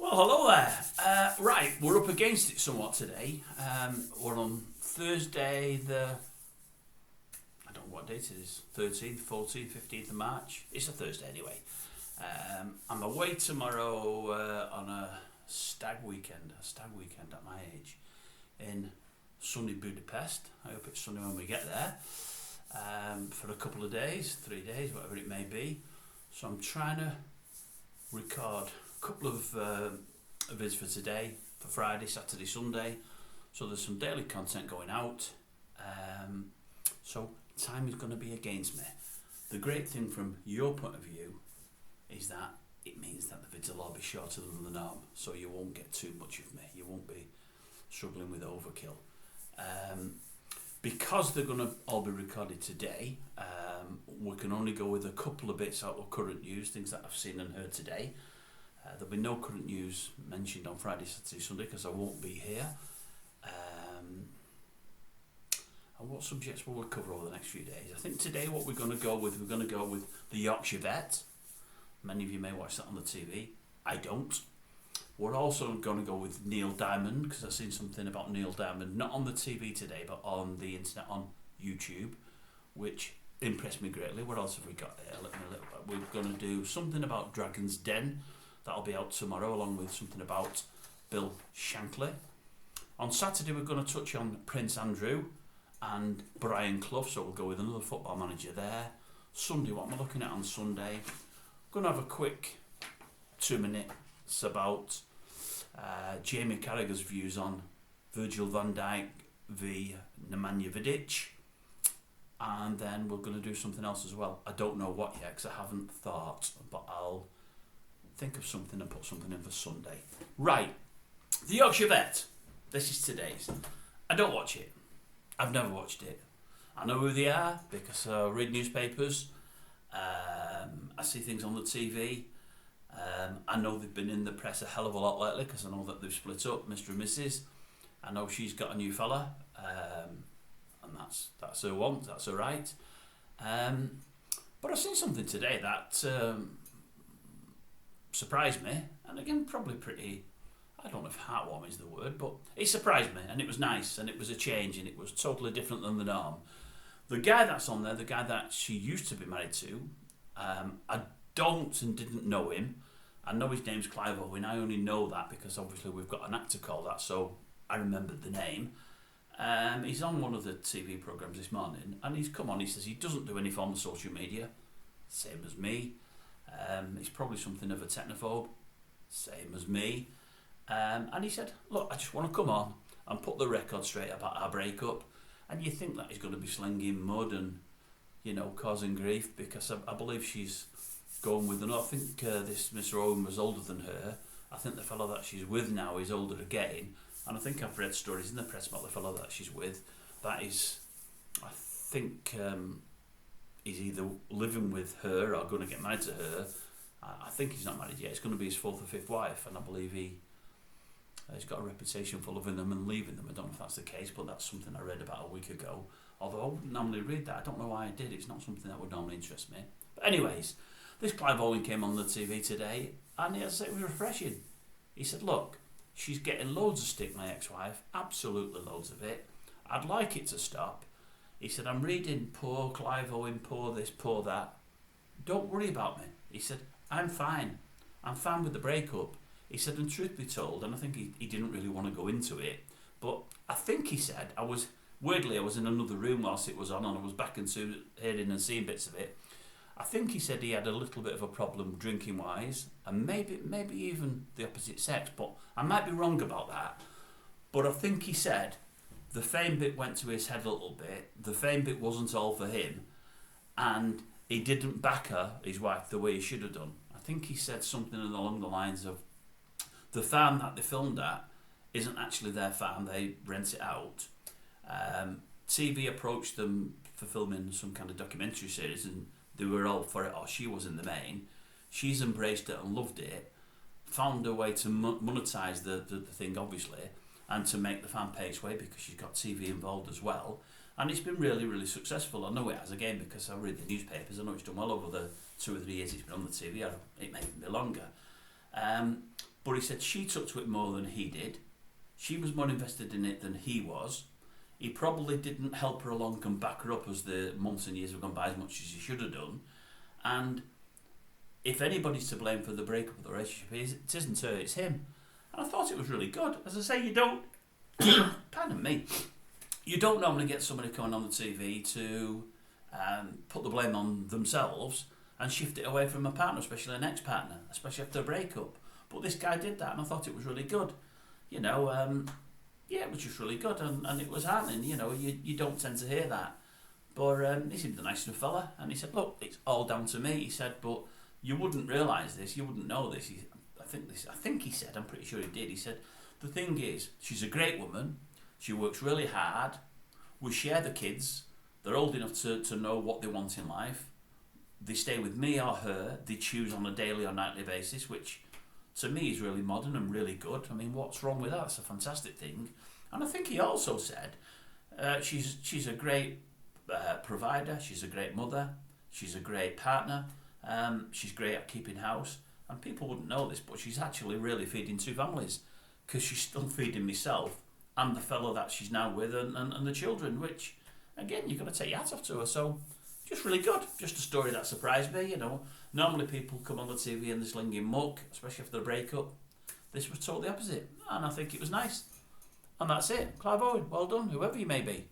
Well, hello there. Right, we're up against it somewhat today. We're on Thursday, I don't know what date it is, 13th, 14th, 15th of March. It's a Thursday anyway. I'm away tomorrow on a stag weekend at my age in sunny Budapest. I hope it's sunny when we get there. For a couple of days, 3 days, whatever it may be. So I'm trying to record a couple of vids for today, for Friday, Saturday, Sunday. So there's some daily content going out. So time is going to be against me. The great thing from your point of view is that it means that the vids will all be shorter than the norm, so you won't get too much of me. You won't be struggling with overkill. Because they're going to all be recorded today, we can only go with a couple of bits out of current news, things that I've seen and heard today. There'll be no current news mentioned on Friday, Saturday, Sunday because I won't be here. And what subjects will we cover over the next few days? I think today what we're going to go with the Yorkshire Vet. Many of you may watch that on the TV. I don't. We're also going to go with Neil Diamond because I've seen something about Neil Diamond, not on the TV today, but on the internet, on YouTube, which impressed me greatly. What else have we got here? We're going to do something about Dragon's Den. That'll be out tomorrow, along with something about Bill Shankly. On Saturday, we're going to touch on Prince Andrew and Brian Clough, so we'll go with another football manager there. Sunday, what am I looking at on Sunday? I'm going to have a quick 2 minutes about Jamie Carragher's views on Virgil van Dijk v Nemanja Vidic, and then we're going to do something else as well. I don't know what yet because I haven't thought, but I'll think of something and put something in for Sunday. Right, the Yorkshire Vet. This is today's. I don't watch it. I've never watched it. I know who they are because I read newspapers. I see things on the TV. I know they've been in the press a hell of a lot lately because I know that they've split up, Mr. and Mrs. I know she's got a new fella, and that's her want, that's her right. But I've seen something today that surprised me, and again probably pretty, I don't know if heartwarming is the word, but it surprised me and it was nice and it was a change and it was totally different than the norm. The guy that's on there, the guy that she used to be married to, I don't and didn't know him. I know his name's Clive Owen. I only know that because obviously we've got an actor called that, so I remembered the name. He's on one of the TV programmes this morning and he's come on, he says he doesn't do any form of social media, same as me. He's probably something of a technophobe, same as me. And he said, look, I just want to come on and put the record straight about our breakup. And you think that he's going to be slinging mud and, you know, causing grief because I believe she's going with I think this Mr. Owen was older than her. I think the fellow that she's with now is older again. And I think I've read stories in the press about the fellow that she's with. That is, I think, he's either living with her or going to get married to her. I think he's not married yet. It's going to be his fourth or fifth wife. And I believe he's got a reputation for loving them and leaving them. I don't know if that's the case, but that's something I read about a week ago. Although I wouldn't normally read that. I don't know why I did. It's not something that would normally interest me. But anyways, this Clive Owen came on the TV today and it was refreshing. He said, look, she's getting loads of stick, my ex-wife. Absolutely loads of it. I'd like it to stop. He said, I'm reading poor Clive Owen, poor this, poor that. Don't worry about me. He said, I'm fine. I'm fine with the breakup. He said, and truth be told, and I think he didn't really want to go into it, but I think he said, I was in another room whilst it was on and I was back into hearing and seeing bits of it. I think he said he had a little bit of a problem drinking wise, and maybe even the opposite sex, but I might be wrong about that. But I think he said the fame bit went to his head a little bit, the fame bit wasn't all for him, and he didn't back her, his wife, the way he should have done. I think he said something along the lines of, the farm that they filmed at isn't actually their farm, they rent it out. TV approached them for filming some kind of documentary series and they were all for it, or she was in the main. She's embraced it and loved it, found a way to monetise the thing obviously, and to make the farm pay its way because she's got TV involved as well. And it's been really, really successful. I know it has again because I read the newspapers. I know it's done well over the 2 or 3 years it's been on the TV, or it may even be longer. But he said she took to it more than he did. She was more invested in it than he was. He probably didn't help her along and back her up as the months and years have gone by as much as he should have done. And if anybody's to blame for the breakup of the relationship, it isn't her, it's him. And I thought it was really good. As I say, you don't, pardon me, you don't normally get somebody coming on the TV to put the blame on themselves and shift it away from a partner, especially an ex-partner, especially after a breakup. But this guy did that, and I thought it was really good. You know, it was just really good, and it was heartening. You know, you don't tend to hear that. But he seemed a nice enough fella, and he said, look, it's all down to me. He said, but you wouldn't realise this, you wouldn't know this. I think he said, I'm pretty sure he did, he said, the thing is, she's a great woman, she works really hard, we share the kids, they're old enough to know what they want in life, they stay with me or her, they choose on a daily or nightly basis, which to me is really modern and really good. I mean, what's wrong with that? It's a fantastic thing. And I think he also said she's a great provider, she's a great mother, she's a great partner, she's great at keeping house, and people wouldn't know this, but she's actually really feeding two families, because she's still feeding myself and the fellow that she's now with and the children, which, again, you've got to take your hat off to her. So just really good. Just a story that surprised me, you know. Normally people come on the TV and they're slinging muck, especially after the breakup. This was totally opposite, and I think it was nice. And that's it. Clive Owen, well done, whoever you may be.